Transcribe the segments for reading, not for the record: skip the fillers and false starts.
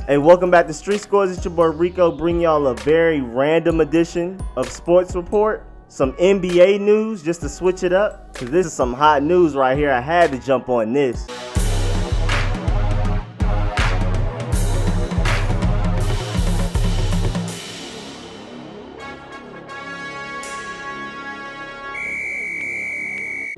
Hey, welcome back to Street Scores. It's your boy Rico, bringing y'all a very random edition of Sports Report. Some NBA news just to switch it up, because this is some hot news right here. I had to jump on this.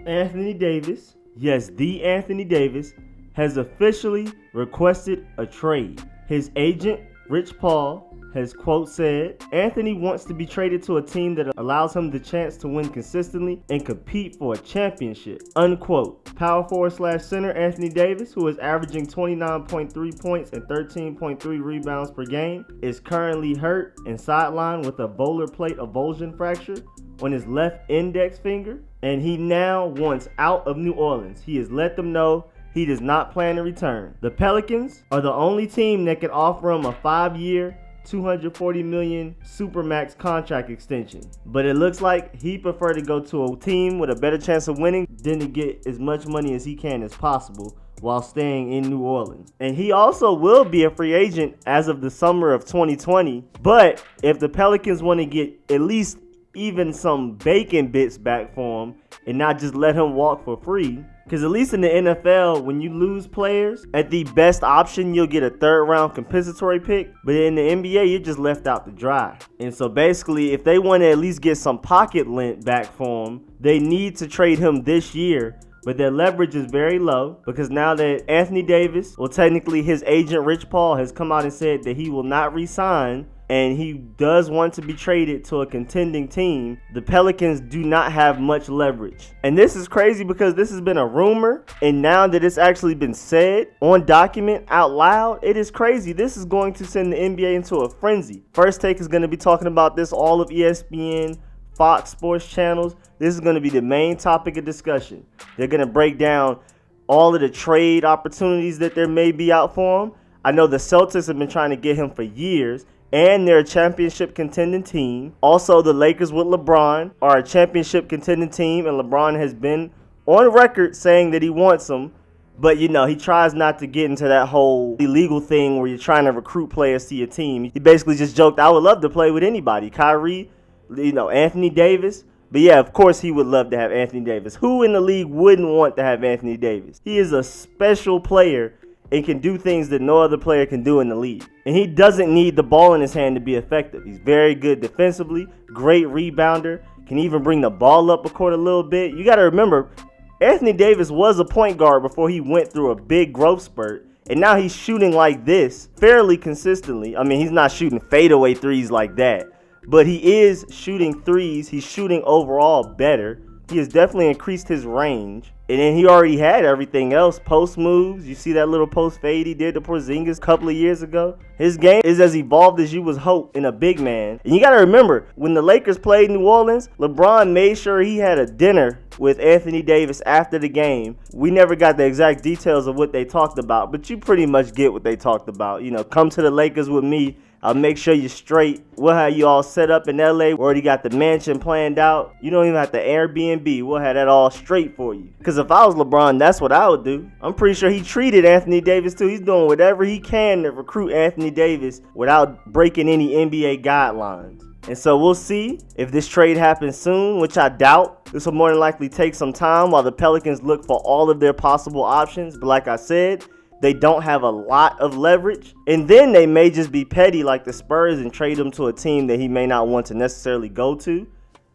Anthony Davis, yes, the Anthony Davis, has officially requested a trade. His agent, Rich Paul, has, quote, said, Anthony wants to be traded to a team that allows him the chance to win consistently and compete for a championship, unquote. Power forward / center Anthony Davis, who is averaging 29.3 points and 13.3 rebounds per game, is currently hurt and sidelined with a volar plate avulsion fracture on his left index finger, and he now wants out of New Orleans. He has let them know he does not plan to return. The Pelicans are the only team that can offer him a 5-year, $240 million Supermax contract extension. But it looks like he preferred to go to a team with a better chance of winning than to get as much money as he can as possible while staying in New Orleans. And he also will be a free agent as of the summer of 2020. But if the Pelicans want to get at least even some bacon bits back for him and not just let him walk for free, because at least in the NFL, when you lose players, at the best option, you'll get a 3rd round compensatory pick. But in the NBA, you're just left out to dry. And so basically, if they want to at least get some pocket lint back for him, they need to trade him this year. But their leverage is very low, because now that Anthony Davis, well, technically his agent Rich Paul, has come out and said that he will not re-sign, and he does want to be traded to a contending team, the Pelicans do not have much leverage. And this is crazy because this has been a rumor, and now that it's actually been said on document out loud, it is crazy. This is going to send the NBA into a frenzy. First Take is going to be talking about this, all of ESPN, Fox Sports channels. This is going to be the main topic of discussion. They're going to break down all of the trade opportunities that there may be out for him. I know the Celtics have been trying to get him for years, and they're a championship contending team. Also, the Lakers with LeBron are a championship contending team, and LeBron has been on record saying that he wants him. But, you know, he tries not to get into that whole illegal thing where you're trying to recruit players to your team. He basically just joked, I would love to play with anybody. Kyrie, you know, Anthony Davis. But yeah, of course he would love to have Anthony Davis. Who in the league wouldn't want to have Anthony Davis? He is a special player and can do things that no other player can do in the league. And he doesn't need the ball in his hand to be effective. He's very good defensively, great rebounder, can even bring the ball up a court a little bit. You got to remember, Anthony Davis was a point guard before he went through a big growth spurt. And now he's shooting like this fairly consistently. I mean, he's not shooting fadeaway threes like that, but he is shooting threes. He's shooting overall better. He has definitely increased his range. And then he already had everything else. Post moves. You see that little post fade he did to Porzingis a couple of years ago? His game is as evolved as you would hope in a big man. And you got to remember, when the Lakers played New Orleans, LeBron made sure he had a dinner with Anthony Davis after the game. We never got the exact details of what they talked about, but you pretty much get what they talked about. You know, come to the Lakers with me. I'll make sure you're straight. We'll have you all set up in LA. We already got the mansion planned out. You don't even have to Airbnb. We'll have that all straight for you. Because if I was LeBron, that's what I would do. I'm pretty sure he treated Anthony Davis too. He's doing whatever he can to recruit Anthony Davis without breaking any NBA guidelines. And so we'll see if this trade happens soon, which I doubt. This will more than likely take some time while the Pelicans look for all of their possible options. But like I said, they don't have a lot of leverage. And then they may just be petty like the Spurs and trade him to a team that he may not want to necessarily go to.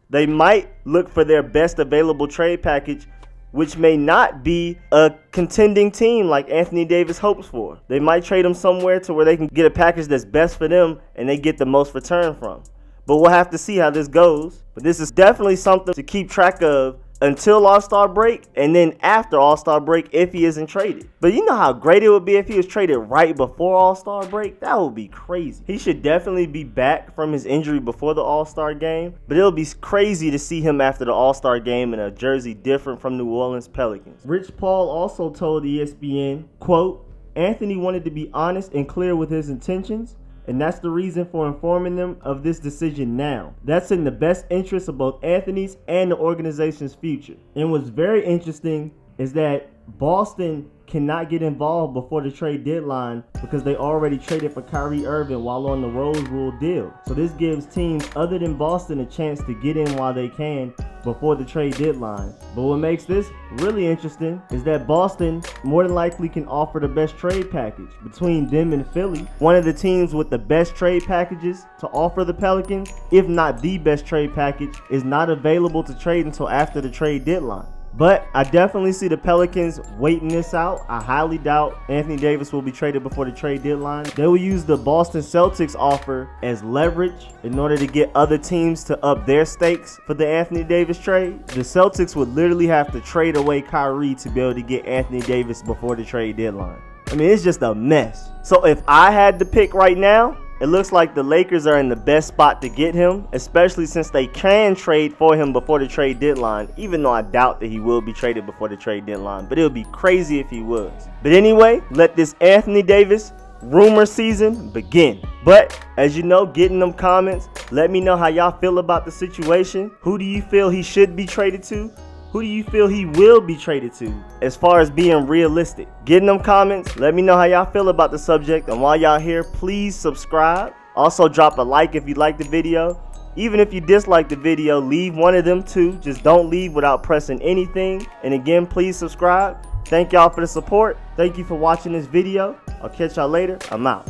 They might look for their best available trade package, which may not be a contending team like Anthony Davis hopes for. They might trade him somewhere to where they can get a package that's best for them and they get the most return from. But we'll have to see how this goes. But this is definitely something to keep track of until All-Star break, and then after All-Star break if he isn't traded. But you know how great it would be if he was traded right before All-Star break? That would be crazy. He should definitely be back from his injury before the All-Star game, but it'll be crazy to see him after the All-Star game in a jersey different from New Orleans Pelicans. Rich Paul also told ESPN, quote, Anthony wanted to be honest and clear with his intentions, and that's the reason for informing them of this decision now. That's in the best interest of both Anthony's and the organization's future. And what's very interesting is that Boston cannot get involved before the trade deadline because they already traded for Kyrie Irving while on the Rose Rule deal. So this gives teams other than Boston a chance to get in while they can before the trade deadline. But what makes this really interesting is that Boston more than likely can offer the best trade package. Between them and Philly, one of the teams with the best trade packages to offer the Pelicans, if not the best trade package, is not available to trade until after the trade deadline. But I definitely see the Pelicans waiting this out. I highly doubt Anthony Davis will be traded before the trade deadline. They will use the Boston Celtics offer as leverage in order to get other teams to up their stakes for the Anthony Davis trade. The Celtics would literally have to trade away Kyrie to be able to get Anthony Davis before the trade deadline. I mean, it's just a mess. So if I had to pick right now, it looks like the Lakers are in the best spot to get him, especially since they can trade for him before the trade deadline, even though I doubt that he will be traded before the trade deadline, but it would be crazy if he was. But anyway, let this Anthony Davis rumor season begin. But as you know, get in them comments. Let me know how y'all feel about the situation. Who do you feel he should be traded to? Who do you feel he will be traded to as far as being realistic? Get in them comments. Let me know how y'all feel about the subject. And while y'all here, please subscribe. Also drop a like if you like the video. Even if you dislike the video, leave one of them too. Just don't leave without pressing anything. And again, please subscribe. Thank y'all for the support. Thank you for watching this video. I'll catch y'all later. I'm out.